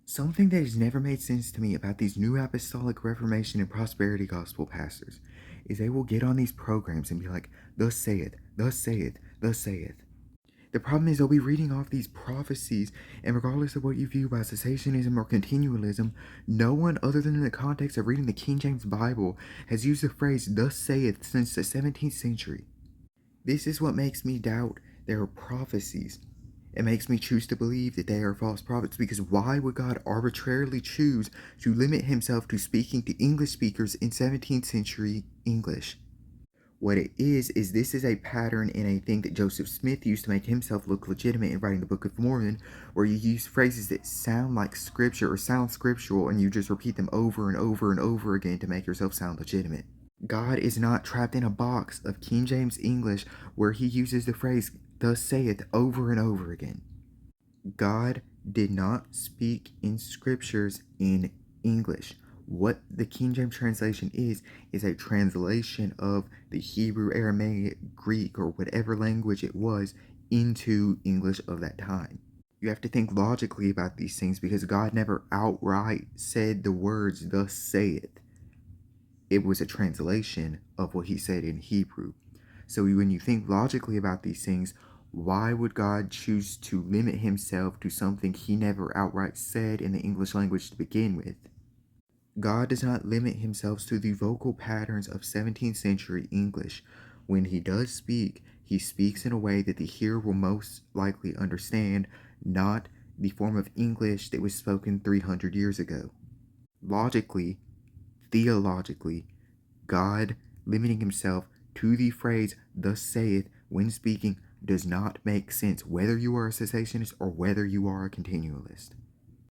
Something that has never made sense to me about these new apostolic reformation and prosperity gospel pastors is they will get on these programs and be like, thus saith, thus saith, thus saith. The problem is they'll be reading off these prophecies, and regardless of what you view by cessationism or continualism, no one other than in the context of reading the King James Bible has used the phrase thus saith since the 17th century. This is what makes me doubt their prophecies. It makes me choose to believe that they are false prophets, because why would God arbitrarily choose to limit himself to speaking to English speakers in 17th century English? What it is this is a pattern and a thing that Joseph Smith used to make himself look legitimate in writing the Book of Mormon, where you use phrases that sound like scripture or sound scriptural and you just repeat them over and over and over again to make yourself sound legitimate. God is not trapped in a box of King James English where he uses the phrase thus saith over and over again. God did not speak in scriptures in English. What the King James translation is a translation of the Hebrew, Aramaic, Greek, or whatever language it was into English of that time. You have to think logically about these things, because God never outright said the words thus saith. It was a translation of what he said in Hebrew. So when you think logically about these things, why would God choose to limit himself to something he never outright said in the English language to begin with? God does not limit himself to the vocal patterns of 17th century English. When he does speak, he speaks in a way that the hearer will most likely understand, not the form of English that was spoken 300 years ago. Logically, theologically, God limiting himself to the phrase thus saith when speaking does not make sense, whether you are a cessationist or whether you are a continualist.